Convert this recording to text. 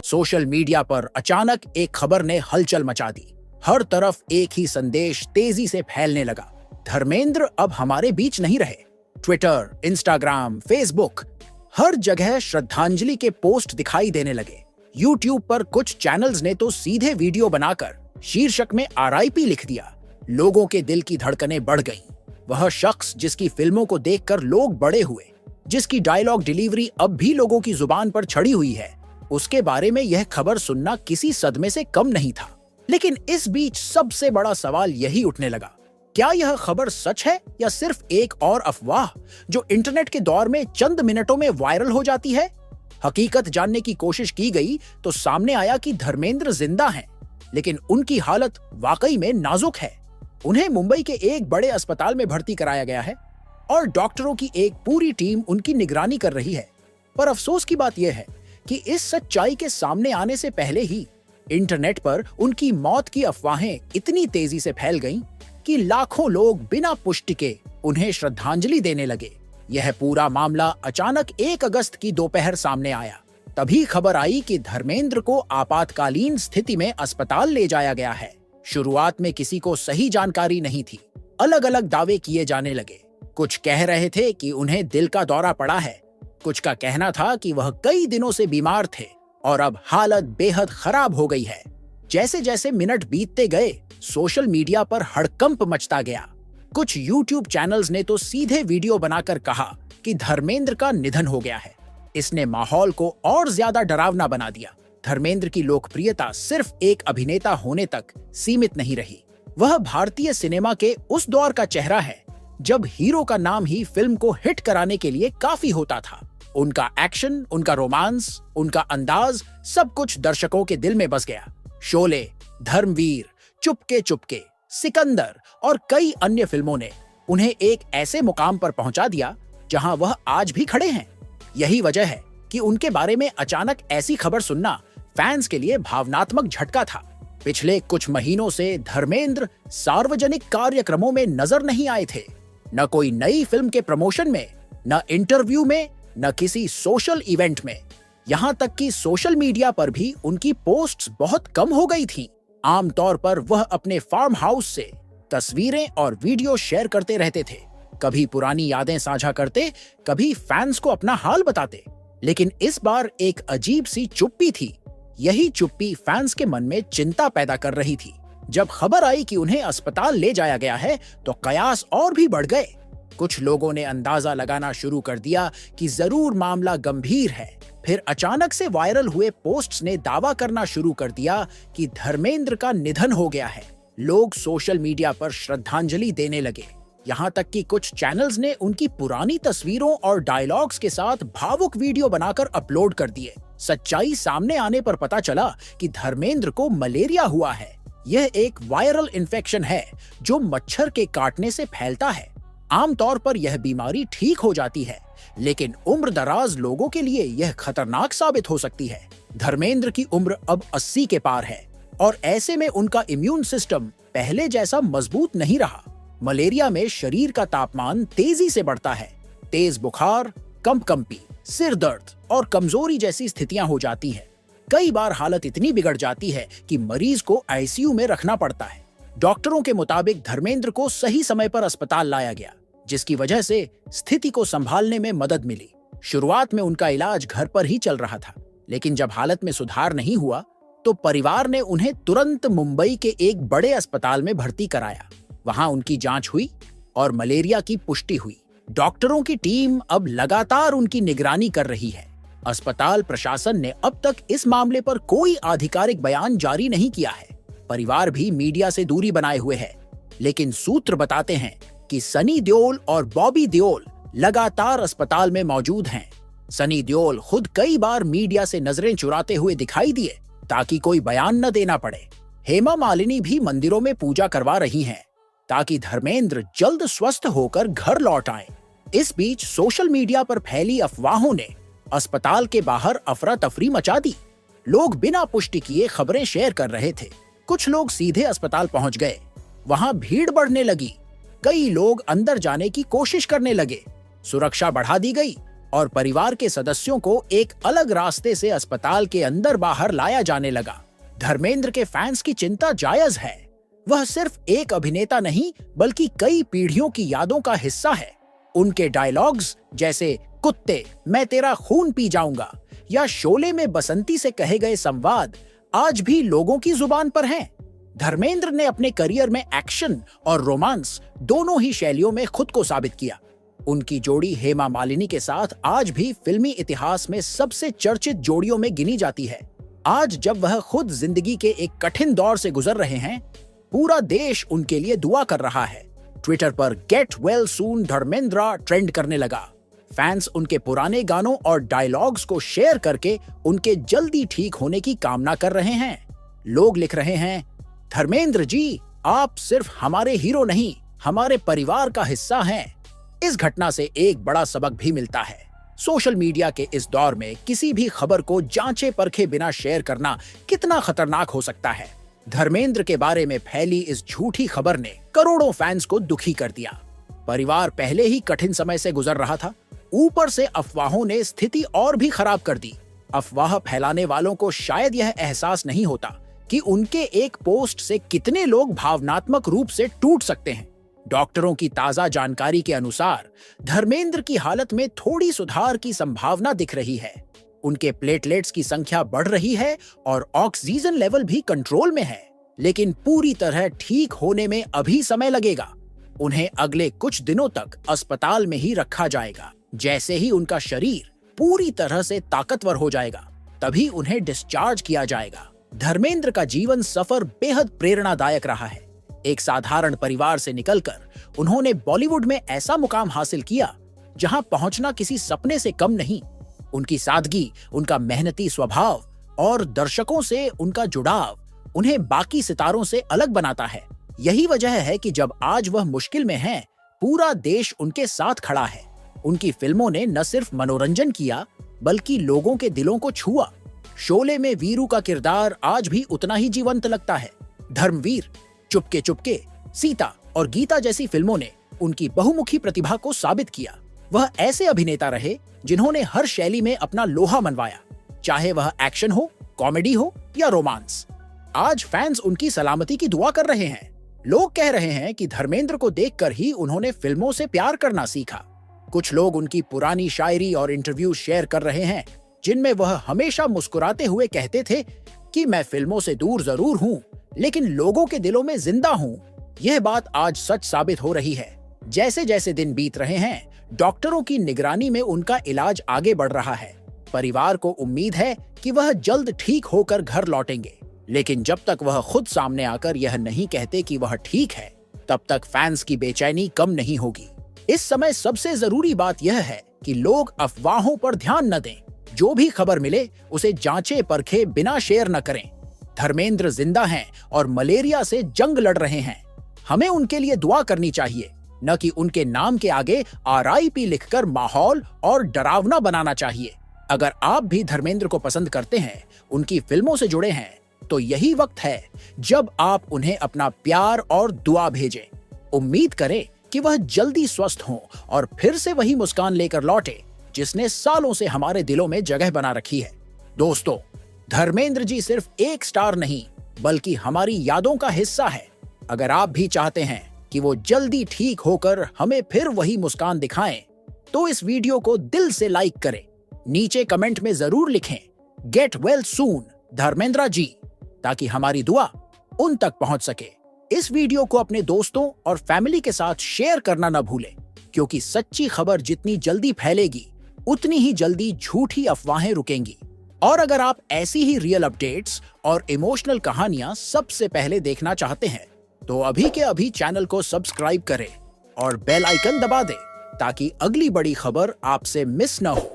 Social media पर अचानक एक खबर ने हलचल मचा दी। हर तरफ एक ही संदेश तेजी से फैलने लगा, धर्मेंद्र अब हमारे बीच नहीं रहे। ट्विटर, इंस्टाग्राम, फेसबुक, हर जगह श्रद्धांजलि के पोस्ट दिखाई देने लगे। यूट्यूब पर कुछ चैनल्स ने तो सीधे वीडियो बनाकर शीर्षक में RIP लिख दिया। लोगों के दिल की धड़कनें बढ़ गईं। वह शख्स जिसकी फिल्मों को देखकर लोग बड़े हुए, जिसकी डायलॉग डिलीवरी अब भी लोगों की जुबान पर छड़ी हुई है, उसके बारे में यह खबर सुनना किसी सदमे से कम नहीं था। लेकिन इस बीच सबसे बड़ा सवाल यही उठने लगा, क्या यह खबर सच है या सिर्फ एक और अफवाह जो इंटरनेट के दौर में चंद मिनटों में वायरल हो जाती है? हकीकत जानने की कोशिश की गई तो सामने आया कि धर्मेंद्र जिंदा हैं, लेकिन उनकी हालत वाकई में नाजुक है। उन्हें मुंबई के एक बड़े अस्पताल में भर्ती कराया गया है और डॉक्टरों की एक पूरी टीम उनकी निगरानी कर रही है। पर अफसोस की बात यह है कि इस सच्चाई के सामने आने से पहले ही इंटरनेट पर उनकी मौत की अफवाहें इतनी तेजी से फैल गईं कि लाखों लोग बिना पुष्टि के उन्हें श्रद्धांजलि देने लगे। यह पूरा मामला अचानक 1 अगस्त की दोपहर सामने आया। तभी खबर आई कि धर्मेंद्र को आपातकालीन स्थिति में अस्पताल ले जाया गया है। शुरुआत में किसी को सही जानकारी नहीं थी। अलग अलग दावे किए जाने लगे। कुछ कह रहे थे कि उन्हें दिल का दौरा पड़ा है, कुछ का कहना था कि वह कई दिनों से बीमार थे और अब हालत बेहद खराब हो गई है। जैसे जैसे मिनट बीतते गए, सोशल मीडिया पर हड़कंप मचता गया। कुछ यूट्यूब चैनल्स ने तो सीधे वीडियो बनाकर कहा कि धर्मेंद्र का निधन हो गया है। इसने माहौल को और ज्यादा डरावना बना दिया। धर्मेंद्र की लोकप्रियता सिर्फ एक अभिनेता होने तक सीमित नहीं रही। वह भारतीय सिनेमा के उस दौर का चेहरा है जब हीरो का नाम ही फिल्म को हिट कराने के लिए काफी होता था। उनका एक्शन, उनका रोमांस, उनका अंदाज, सब कुछ दर्शकों के दिल में बस गया। शोले, धर्मवीर, चुपके चुपके, सिकंदर और कई अन्य फिल्मों ने उन्हें एक ऐसे मुकाम पर पहुंचा दिया जहां वह आज भी खड़े हैं। यही वजह है कि उनके बारे में अचानक ऐसी खबर सुनना फैंस के लिए भावनात्मक झटका था। पिछले कुछ महीनों से धर्मेंद्र सार्वजनिक कार्यक्रमों में नजर नहीं आए थे, न कोई नई फिल्म के प्रमोशन में, न इंटरव्यू में, न किसी सोशल इवेंट में। यहां तक कि सोशल मीडिया पर भी उनकी पोस्ट्स बहुत कम हो गई थीं। आमतौर पर वह अपने फार्म हाउस से तस्वीरें और वीडियो शेयर करते रहते थे। कभी पुरानी यादें साझा करते, कभी फैंस को अपना हाल बताते। लेकिन इस बार एक अजीब सी चुप्पी थी। यही चुप्पी फैंस के मन में चिंता पैदा कर रही थी। जब खबर आई कि उन्हें अस्पताल ले जाया गया है तो कयास और भी बढ़ गए। कुछ लोगों ने अंदाजा लगाना शुरू कर दिया कि जरूर मामला गंभीर है। फिर अचानक से वायरल हुए पोस्ट्स ने दावा करना शुरू कर दिया कि धर्मेंद्र का निधन हो गया है। लोग सोशल मीडिया पर श्रद्धांजलि देने लगे। यहाँ तक कि कुछ चैनल्स ने उनकी पुरानी तस्वीरों और डायलॉग्स के साथ भावुक वीडियो बनाकर अपलोड कर दिए। सच्चाई सामने आने पर पता चला कि धर्मेंद्र को मलेरिया हुआ है। यह एक वायरल इन्फेक्शन है जो मच्छर के काटने से फैलता है। आमतौर पर यह बीमारी ठीक हो जाती है, लेकिन उम्र दराज लोगों के लिए यह खतरनाक साबित हो सकती है। धर्मेंद्र की उम्र अब 80 के पार है और ऐसे में उनका इम्यून सिस्टम पहले जैसा मजबूत नहीं रहा। मलेरिया में शरीर का तापमान तेजी से बढ़ता है। तेज बुखार, कंपकंपी, सिर दर्द और कमजोरी जैसी स्थितियां हो जाती हैं। कई बार हालत इतनी बिगड़ जाती है कि मरीज को आईसीयू में रखना पड़ता है। डॉक्टरों के मुताबिक धर्मेंद्र को सही समय पर अस्पताल लाया गया, जिसकी वजह से स्थिति को संभालने में मदद मिली। शुरुआत में उनका इलाज घर पर ही चल रहा था, लेकिन जब हालत में सुधार नहीं हुआ तो परिवार ने उन्हें तुरंत मुंबई के एक बड़े अस्पताल में भर्ती कराया। वहां उनकी जांच हुई और मलेरिया की पुष्टि हुई। डॉक्टरों की टीम अब लगातार उनकी निगरानी कर रही है। अस्पताल प्रशासन ने अब तक इस मामले पर कोई आधिकारिक बयान जारी नहीं किया है। परिवार भी मीडिया से दूरी बनाए हुए है, लेकिन सूत्र बताते हैं कि सनी देओल और बॉबी देओल लगातार अस्पताल में मौजूद हैं। सनी देओल खुद कई बार मीडिया से नजरें चुराते हुए दिखाई दिए ताकि कोई बयान न देना पड़े। हेमा मालिनी भी मंदिरों में पूजा करवा रही हैं ताकि धर्मेंद्र जल्द स्वस्थ होकर घर लौट आएं। इस बीच सोशल मीडिया पर फैली अफवाहों ने अस्पताल के बाहर अफरा तफरी मचा दी। लोग बिना पुष्टि किए खबरें शेयर कर रहे थे। कुछ लोग सीधे अस्पताल पहुंच गए। वहां भीड़ बढ़ने लगी। कई लोग अंदर जाने की कोशिश करने लगे। सुरक्षा बढ़ा दी गई और परिवार के सदस्यों को एक अलग रास्ते से अस्पताल के अंदर बाहर लाया जाने लगा। धर्मेंद्र के फैंस की चिंता जायज है। वह सिर्फ एक अभिनेता नहीं बल्कि कई पीढ़ियों की यादों का हिस्सा है। उनके डायलॉग्स जैसे कुत्ते मैं तेरा खून पी जाऊंगा या शोले में बसंती से कहे गए संवाद आज भी लोगों की जुबान पर हैं। धर्मेंद्र ने अपने करियर में एक्शन और रोमांस दोनों ही शैलियों में खुद को साबित किया। उनकी जोड़ी हेमा मालिनी के साथ आज भी फिल्मी इतिहास में सबसे चर्चित जोड़ियों में गिनी जाती है। आज जब वह खुद जिंदगी के एक कठिन दौर से गुजर रहे हैं, पूरा देश उनके लिए दुआ कर रहा है। ट्विटर पर get well soon Dharmendra trend करने लगा। फैंस उनके पुराने गानों और डायलॉग्स को शेयर करके उनके जल्दी ठीक होने की कामना कर रहे हैं। लोग लिख रहे हैं, धर्मेंद्र जी आप सिर्फ हमारे हीरो नहीं हमारे परिवार का हिस्सा हैं। इस घटना से एक बड़ा सबक भी मिलता है। सोशल मीडिया के इस दौर में किसी भी खबर को जांचे परखे बिना शेयर करना कितना खतरनाक हो सकता है। धर्मेंद्र के बारे में फैली इस झूठी खबर ने करोड़ों फैंस को दुखी कर दिया। परिवार पहले ही कठिन समय से गुजर रहा था, ऊपर से अफवाहों ने स्थिति और भी खराब कर दी। अफवाह फैलाने वालों को शायद यह एहसास नहीं होता कि उनके एक पोस्ट से कितने लोग भावनात्मक रूप से टूट सकते हैं। डॉक्टरों की ताजा जानकारी के अनुसार धर्मेंद्र की हालत में थोड़ी सुधार की संभावना दिख रही है। उनके प्लेटलेट्स की संख्या बढ़ रही है और ऑक्सीजन लेवल भी कंट्रोल में है, लेकिन पूरी तरह ठीक होने में अभी समय लगेगा। उन्हें अगले कुछ दिनों तक अस्पताल में ही रखा जाएगा। जैसे ही उनका शरीर पूरी तरह से ताकतवर हो जाएगा, तभी उन्हें डिस्चार्ज किया जाएगा। धर्मेंद्र का जीवन सफर बेहद प्रेरणादायक रहा है। एक साधारण परिवार से निकलकर उन्होंने बॉलीवुड में ऐसा मुकाम हासिल किया जहां पहुंचना किसी सपने से कम नहीं। उनकी सादगी, उनका मेहनती स्वभाव और दर्शकों से उनका जुड़ाव उन्हें बाकी सितारों से अलग बनाता है। यही वजह है कि जब आज वह मुश्किल में हैं, पूरा देश उनके साथ खड़ा है। उनकी फिल्मों ने न सिर्फ मनोरंजन किया बल्कि लोगों के दिलों को छुआ। शोले में वीरू का किरदार आज भी उतना ही जीवंत लगता है। धर्मवीर, चुपके चुपके, सीता और गीता जैसी फिल्मों ने उनकी बहुमुखी प्रतिभा को साबित किया। वह ऐसे अभिनेता रहे जिन्होंने हर शैली में अपना लोहा मनवाया, चाहे वह एक्शन हो, कॉमेडी हो या रोमांस। आज फैंस उनकी सलामती की दुआ कर रहे हैं। लोग कह रहे हैं कि धर्मेंद्र को देखकर ही उन्होंने फिल्मों से प्यार करना सीखा। कुछ लोग उनकी पुरानी शायरी और इंटरव्यू शेयर कर रहे हैं, जिनमें वह हमेशा मुस्कुराते हुए कहते थे कि मैं फिल्मों से दूर जरूर हूं, लेकिन लोगों के दिलों में जिंदा हूं। यह बात आज सच साबित हो रही है। जैसे जैसे दिन बीत रहे हैं, डॉक्टरों की निगरानी में उनका इलाज आगे बढ़ रहा है। परिवार को उम्मीद है कि वह जल्द ठीक होकर घर लौटेंगे, लेकिन जब तक वह खुद सामने आकर यह नहीं कहते कि वह ठीक है, तब तक फैंस की बेचैनी कम नहीं होगी। इस समय सबसे जरूरी बात यह है कि लोग अफवाहों पर ध्यान न दें। जो भी खबर मिले उसे जांचे परखे बिना शेयर न करें। धर्मेंद्र जिंदा हैं और मलेरिया से जंग लड़ रहे हैं। हमें उनके लिए दुआ करनी चाहिए, न कि उनके नाम के आगे RIP लिखकर माहौल और डरावना बनाना चाहिए। अगर आप भी धर्मेंद्र को पसंद करते हैं, उनकी फिल्मों से जुड़े हैं, तो यही वक्त है जब आप उन्हें अपना प्यार और दुआ भेजें। उम्मीद करें कि वह जल्दी स्वस्थ हों और फिर से वही मुस्कान लेकर लौटे जिसने सालों से हमारे दिलों में जगह बना रखी है। दोस्तों, धर्मेंद्र जी सिर्फ एक स्टार नहीं बल्कि हमारी यादों का हिस्सा है। अगर आप भी चाहते हैं कि वो जल्दी ठीक होकर हमें फिर वही मुस्कान दिखाएं, तो इस वीडियो को दिल से लाइक करें। नीचे कमेंट में जरूर लिखें get well soon Dharmendra ji, ताकि हमारी दुआ उन तक पहुंच सके। इस वीडियो को अपने दोस्तों और फैमिली के साथ शेयर करना न भूलें, क्योंकि सच्ची खबर जितनी जल्दी फैलेगी उतनी ही जल्दी झूठी अफवाहें रुकेंगी। और अगर आप ऐसी ही रियल अपडेट्स और इमोशनल कहानियां सबसे पहले देखना चाहते हैं, तो अभी के अभी चैनल को सब्सक्राइब करें और बेल आइकन दबा दें, ताकि अगली बड़ी खबर आपसे मिस न हो।